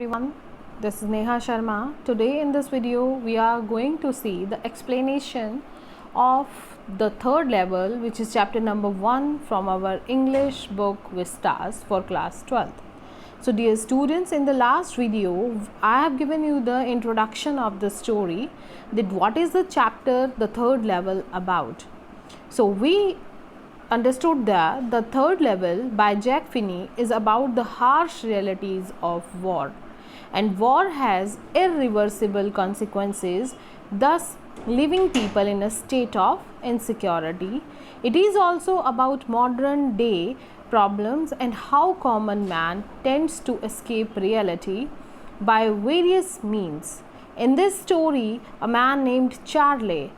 Everyone, this is Neha Sharma. Today in this video we are going to see the explanation of the third level, which is chapter number 1 from our English book Vistas for class 12th. So dear students, in the last video I have given you the introduction of the story, that what is the chapter the third level about. So we understood that the third level by Jack Finney is about the harsh realities of war, and war has irreversible consequences, thus leaving people in a state of insecurity. It is also about modern day problems and how common man tends to escape reality by various means. In this story, a man named Charlie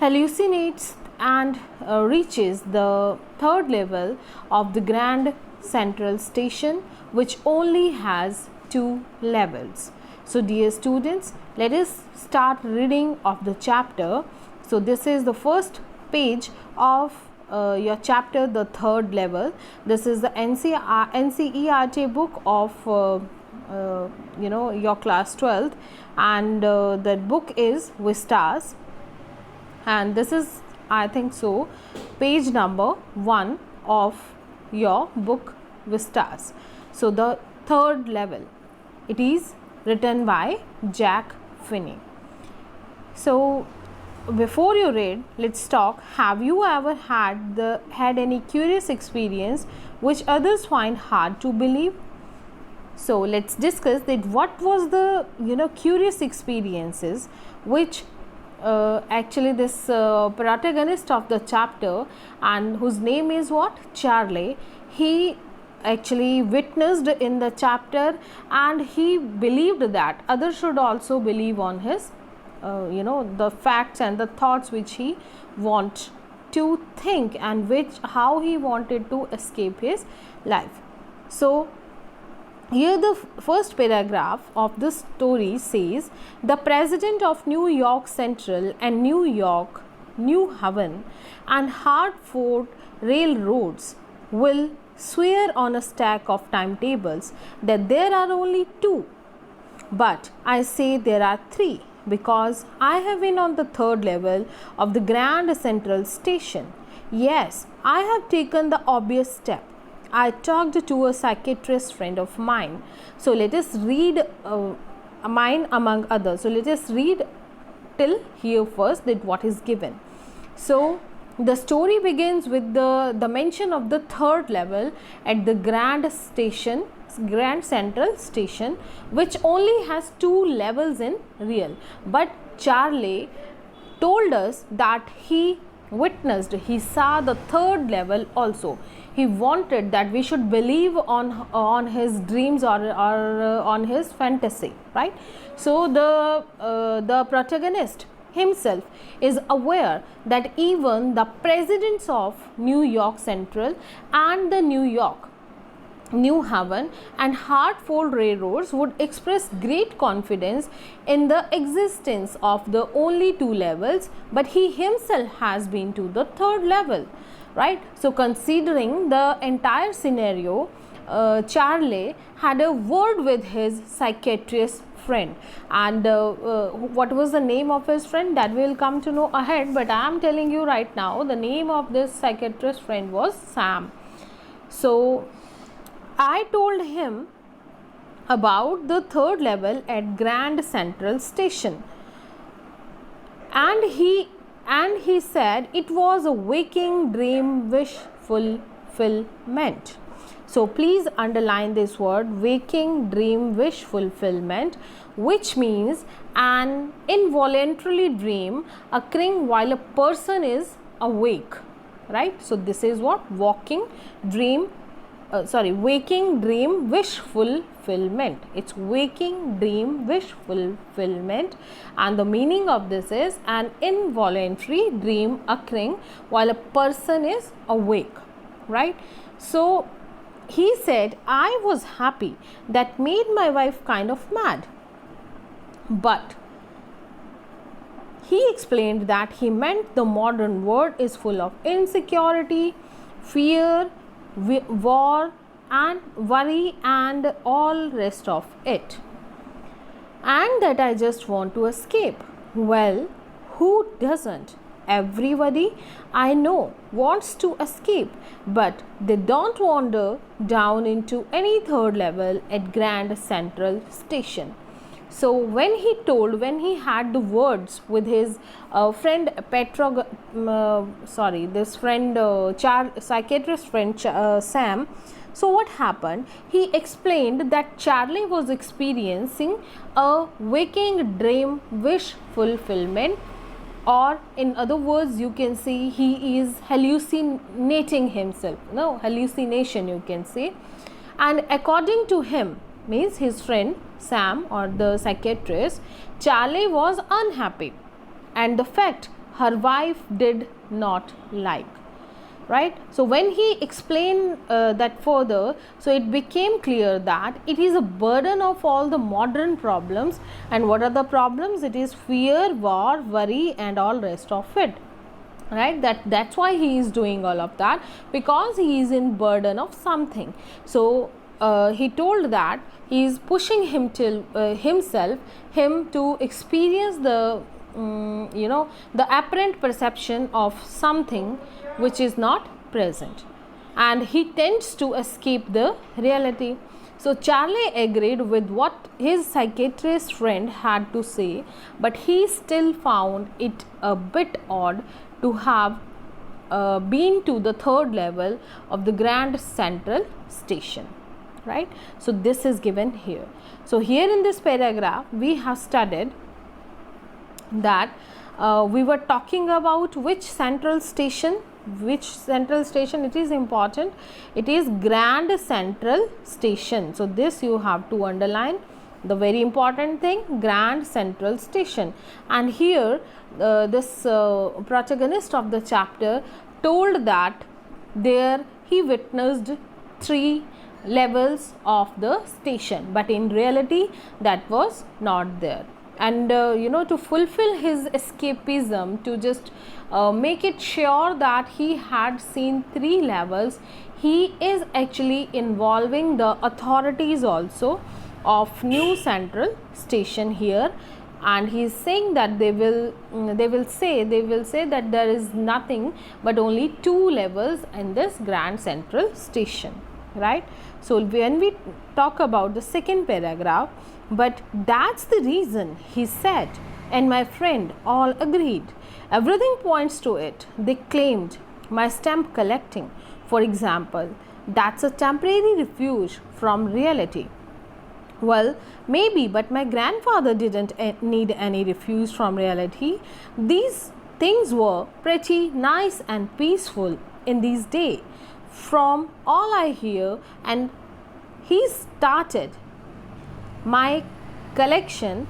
hallucinates and reaches the third level of the Grand Central Station, which only has 2 levels. So dear students, let us start reading of the chapter. So this is the first page of your chapter, the third level. This is the NCERT book of your class 12th, and that book is Vistas, and this is, I think so, page number 1 of your book Vistas. So the third level, it is written by Jack Finney. So before you read, let's talk. Have you ever had any curious experience which others find hard to believe? So let's discuss that what was the curious experiences which actually this protagonist of the chapter, and whose name is what, Charlie, he actually witnessed in the chapter, and he believed that others should also believe on his the facts and the thoughts which he want to think, and how he wanted to escape his life. So here the first paragraph of the story says, the president of New York Central and New Haven and Hartford railroads will swear on a stack of timetables that there are only 2. But I say there are 3, because I have been on the third level of the Grand Central Station. Yes, I have taken the obvious step. I talked to a psychiatrist friend of mine. So let us read mine among others. So let us read till here first, that what is given. So the story begins with the mention of the third level at the Grand Central Station, which only has 2 levels in real. But Charlie told us that he saw the third level also. He wanted that we should believe on his dreams or on his fantasy, right? So the protagonist himself is aware that even the presidents of New York Central and the New Haven and Hartford railroads would express great confidence in the existence of the only 2 levels, but he himself has been to the third level, right? So considering the entire scenario, Charlie had a word with his psychiatrist friend, and what was the name of his friend, that we will come to know ahead, but I am telling you right now, the name of this psychiatrist friend was Sam. So I told him about the third level at Grand Central Station, and he said it was a waking dream wish fulfillment. So please underline this word, waking dream wish fulfillment, which means an involuntary dream occurring while a person is awake, right? So this is what waking dream wish fulfillment. It's waking dream wish fulfillment, and the meaning of this is an involuntary dream occurring while a person is awake, right? So he said, I was happy. That made my wife kind of mad. But he explained that he meant the modern world is full of insecurity, fear, war, and worry and all rest of it, and that I just want to escape. Well, who doesn't? Everybody I know wants to escape, but they don't wander down into any third level at Grand Central Station. So when he had the words with his friend psychiatrist friend Sam. So what happened? He explained that Charlie was experiencing a waking dream wish fulfillment, or in other words you can say he is hallucinating himself. No, hallucination you can say. And according to him, means his friend Sam or the psychiatrist, Charlie was unhappy, and the fact her wife did not like. Right. So when he explained that further, so it became clear that it is a burden of all the modern problems. And what are the problems? It is fear, war, worry and all rest of it. Right, that's why he is doing all of that, because he is in burden of something. So he told that he is pushing him to experience the the apparent perception of something which is not present, and he tends to escape the reality. So Charlie agreed with what his psychiatrist friend had to say, but he still found it a bit odd to have been to the third level of the Grand Central Station. Right. So this is given here. So here in this paragraph we have studied that we were talking about which central station. It is important. It is Grand Central Station. So this you have to underline, the very important thing, Grand Central Station. And here this protagonist of the chapter told that there he witnessed 3 levels of the station, but in reality that was not there. And to fulfill his escapism, to just make it sure that he had seen 3 levels, he is actually involving the authorities also of New Central Station here, and he is saying that they will say that there is nothing but only 2 levels in this Grand Central Station. Right. So when we talk about the second paragraph, but that's the reason, he said, and my friend all agreed. Everything points to it. They claimed my stamp collecting, for example, that's a temporary refuge from reality. Well, maybe, but my grandfather didn't need any refuge from reality. These things were pretty nice and peaceful in these days, from all I hear. And he started my collection.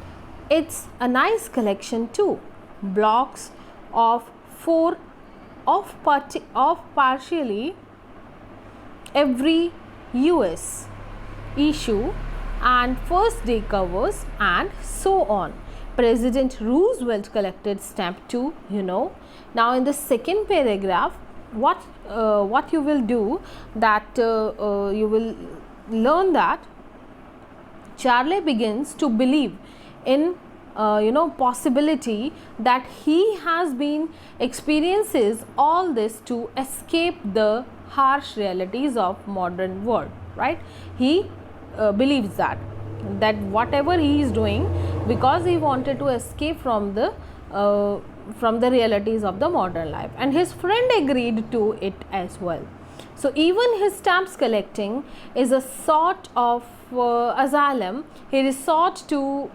It's a nice collection too. Blocks of 4 of partially every US issue and first day covers and so on. President Roosevelt collected stamp too, Now in the second paragraph, what you will do, that you will learn that Charlie begins to believe in possibility that he has been experiences all this to escape the harsh realities of modern world. Right, he believes that whatever he is doing, because he wanted to escape from the realities of the modern life, and his friend agreed to it as well. So even his stamps collecting is a sort of asylum he resort to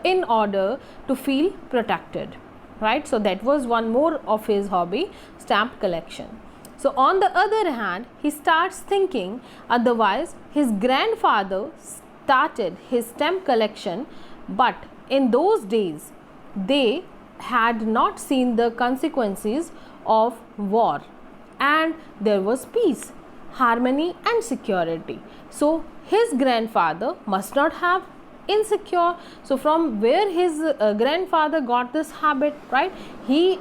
in order to feel protected. Right, so that was one more of his hobby, stamp collection. So on the other hand, he starts thinking otherwise. His grandfather started his stamp collection, but in those days they had not seen the consequences of war, and there was peace, harmony and security. So his grandfather must not have insecure. So from where his grandfather got this habit, right? He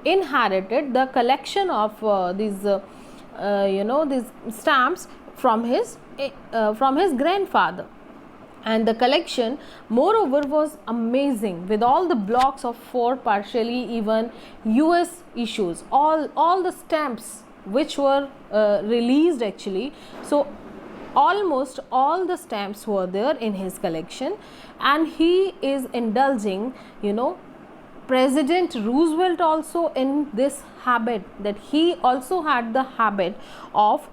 inherited the collection of these stamps from his grandfather. And the collection moreover was amazing, with all the blocks of 4 partially even US issues, all the stamps which were released actually. So almost all the stamps were there in his collection, and he is indulging, President Roosevelt also in this habit, that he also had the habit of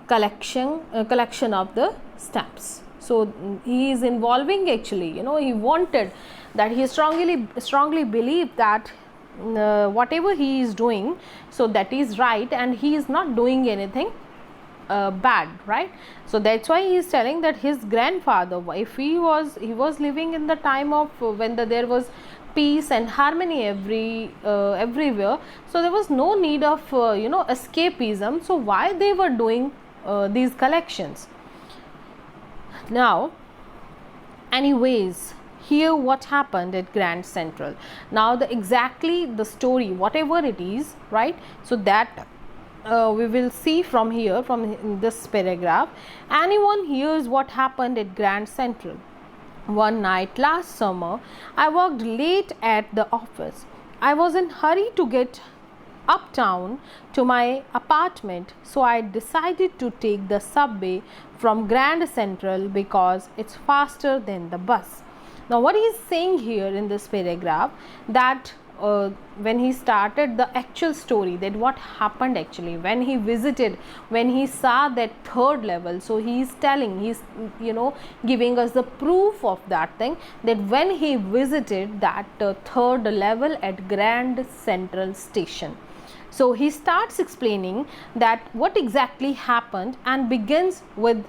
collection of the stamps. So he is involving actually, he wanted that, he strongly believed that whatever he is doing, so that is right, and he is not doing anything bad, right? So that's why he is telling that his grandfather, if he was living in the time of when there was peace and harmony everywhere, so there was no need of escapism. So why they were doing these collections? Now, anyways, here what happened at Grand Central. Now exactly the story, whatever it is, right? So that we will see from here, from this paragraph. Anyone hears what happened at Grand Central. One night last summer, I worked late at the office. I was in hurry to get uptown to my apartment, so I decided to take the subway from Grand Central because it's faster than the bus. Now what he is saying here in this paragraph, that when he started the actual story, that what happened actually when he visited, when he saw that 3rd level. So he is telling, he is giving us the proof of that thing, that when he visited that 3rd level at Grand Central Station. So he starts explaining that what exactly happened, and begins with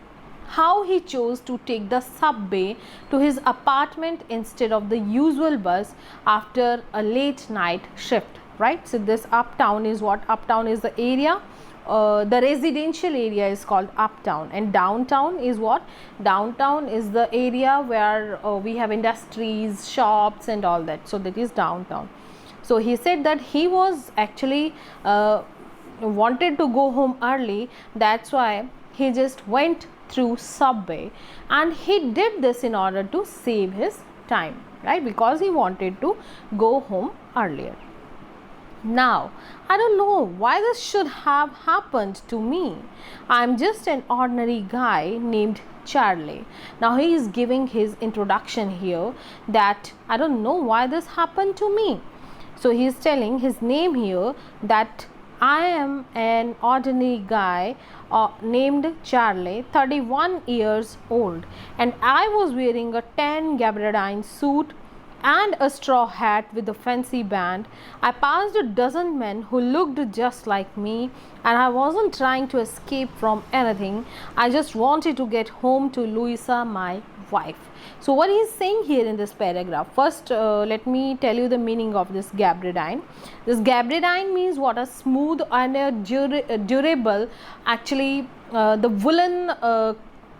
how he chose to take the subway to his apartment instead of the usual bus after a late night shift, right? So this uptown is what? Uptown is the area, the residential area is called uptown, and downtown is what? Downtown is the area where we have industries, shops and all that. So that is downtown. So he said that he was actually wanted to go home early, that's why he just went through subway, and he did this in order to save his time, right? Because he wanted to go home earlier. Now, I don't know why this should have happened to me. I'm just an ordinary guy named Charlie. Now he is giving his introduction here, that I don't know why this happened to me. So he is telling his name here, that I am an ordinary guy named Charlie, 31 years old, and I was wearing a tan gabardine suit and a straw hat with a fancy band. I passed a dozen men who looked just like me, and I wasn't trying to escape from anything. I just wanted to get home to Louisa, my wife. So what he is saying here in this paragraph, first let me tell you the meaning of this gabardine. This gabardine means what? A smooth and a durable, actually the woolen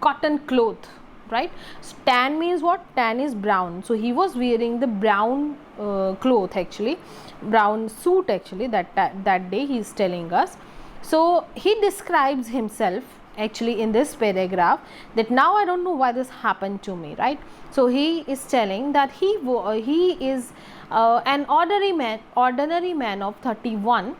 cotton cloth, right? So tan means what? Tan is brown. So he was wearing the brown cloth, actually brown suit, actually that day he is telling us. So he describes himself actually in this paragraph, that now I don't know why this happened to me, right? So he is telling that he is an ordinary man of 31,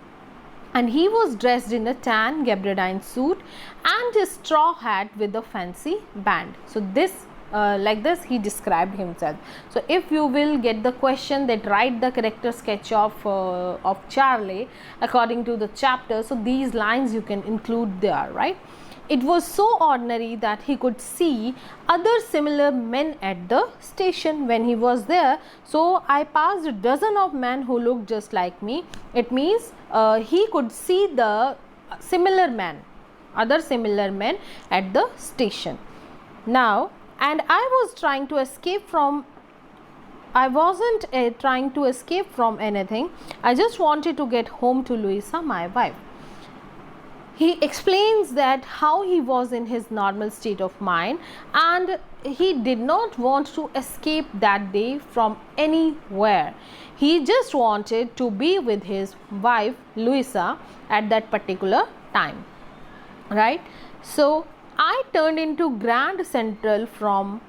and he was dressed in a tan gabardine suit and a straw hat with a fancy band. So this like this he described himself. So if you will get the question that write the character sketch of Charlie according to the chapter, so these lines you can include there, right? It was so ordinary that he could see other similar men at the station when he was there. So I passed a dozen of men who looked just like me. It means he could see the other similar men at the station. Now, and I wasn't trying to escape from anything. I just wanted to get home to Louisa, my wife. He explains that how he was in his normal state of mind, and he did not want to escape that day from anywhere. He just wanted to be with his wife Louisa at that particular time, right? So I turned into Grand Central from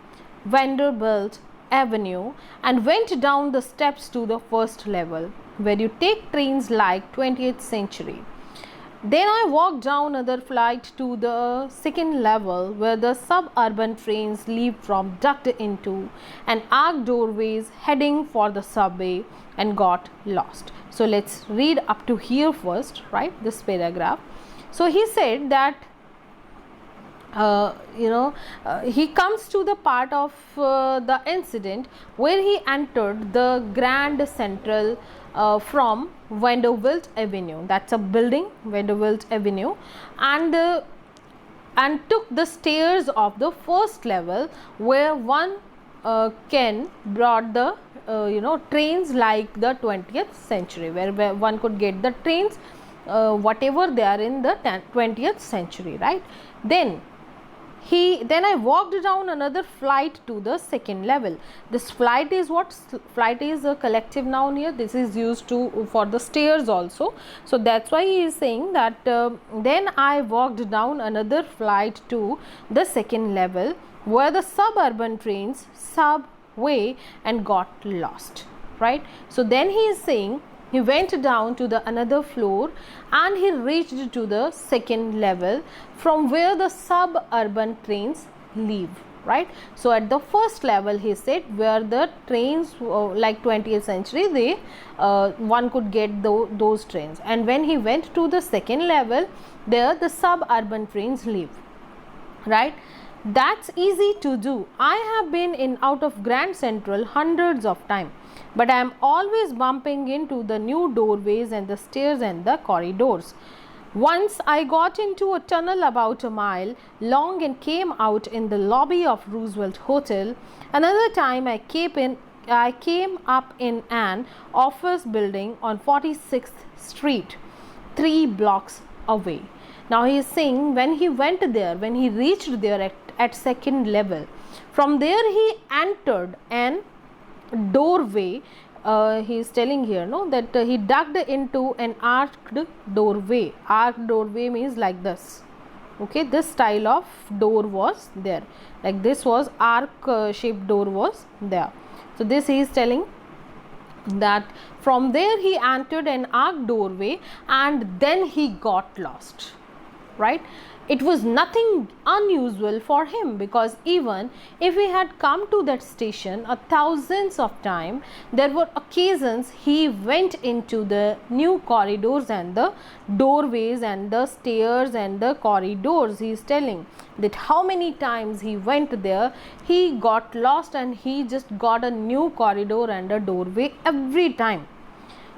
Vanderbilt Avenue and went down the steps to the first level, where you take trains like 20th century. Then I walked down another flight to the second level, where the suburban trains leave from ducked into an arched doorways heading for the subway and got lost. So let's read up to here first, right? This paragraph. So he said that he comes to the part of the incident where he entered the Grand Central from Vanderbilt Avenue. That's a building, Vanderbilt Avenue, and took the stairs of the first level, where one can brought the trains like the 20th century, where one could get the trains whatever they are in the 20th century, right? Then I walked down another flight to the second level. This flight is what? Flight is a collective noun here. This is used for the stairs also. So that's why he is saying that then I walked down another flight to the second level, where the suburban trains subway and got lost, right? So then he is saying he went down to the another floor and he reached to the second level from where the suburban trains leave, right? So at the first level, he said, where the trains like 20th century, they one could get those trains, and when he went to the second level, there the suburban trains leave, right? That's easy to do. I have been in out of Grand Central hundreds of times, but I am always bumping into the new doorways and the stairs and the corridors. Once I got into a tunnel about a mile long and came out in the lobby of Roosevelt Hotel. Another time I came up in an office building on 46th Street, 3 blocks away. Now he is saying when he went there, when he reached there at second level, from there he entered an doorway. He is telling here that he ducked into an arched doorway. Arched doorway means like this. Okay, this style of door was there, like this was arc shaped door was there. So this he is telling that from there he entered an arched doorway and then he got lost, right? It was nothing unusual for him, because even if he had come to that station thousands of times, there were occasions he went into the new corridors and the doorways and the stairs and the corridors. He is telling that how many times he went there, he got lost and he just got a new corridor and a doorway every time.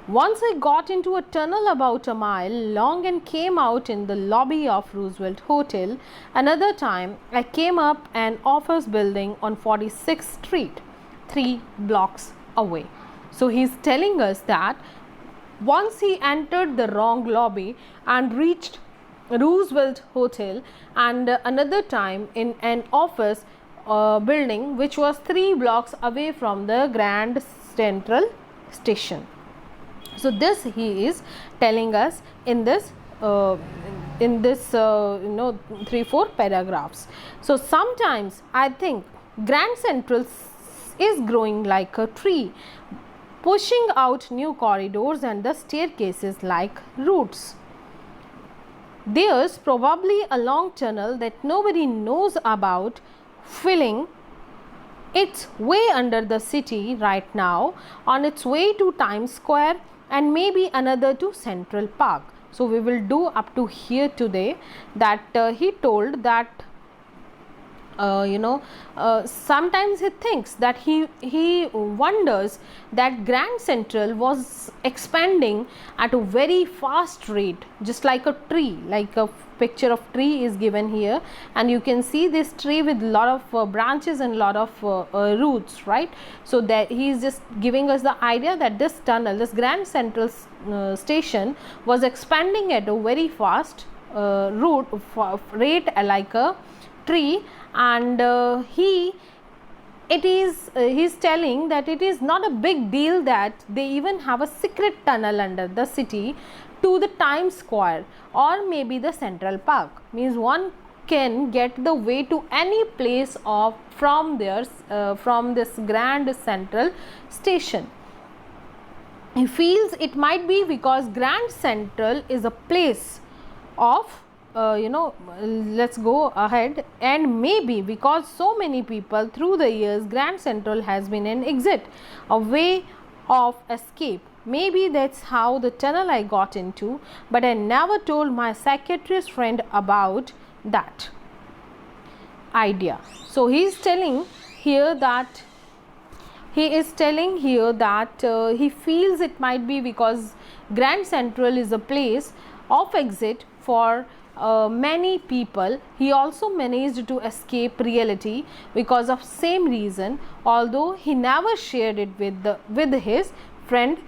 Once I got into a tunnel about a mile long and came out in the lobby of Roosevelt Hotel. Another time I came up an office building on 46th Street, 3 blocks away. So he is telling us that once he entered the wrong lobby and reached Roosevelt Hotel, and another time in an office building which was 3 blocks away from the Grand Central Station. So this he is telling us in this 3-4 paragraphs. So sometimes I think Grand Central is growing like a tree, pushing out new corridors and the staircases like roots. There's probably a long tunnel that nobody knows about, filling its way under the city right now, on its way to Times Square, and maybe another to Central Park. So we will do up to here today, that he told that sometimes he thinks that he wonders that Grand Central was expanding at a very fast rate, just like a tree, like a picture of tree is given here, and you can see this tree with lot of branches and lot of roots, right? So that he is just giving us the idea that this tunnel, this Grand Central station was expanding at a very fast rate, like a tree, and he's telling that it is not a big deal that they even have a secret tunnel under the city to the Times Square or maybe the Central Park. Means one can get the way to any place of from this Grand Central Station. He feels it might be because Grand Central is a place of let's go ahead, and maybe because so many people through the years, Grand Central has been an exit, a way of escape. Maybe that's how the tunnel I got into, but I never told my psychiatrist friend about that idea. So he is telling here that he feels it might be because Grand Central is a place of exit for many people. He also managed to escape reality because of same reason, although he never shared it with his friend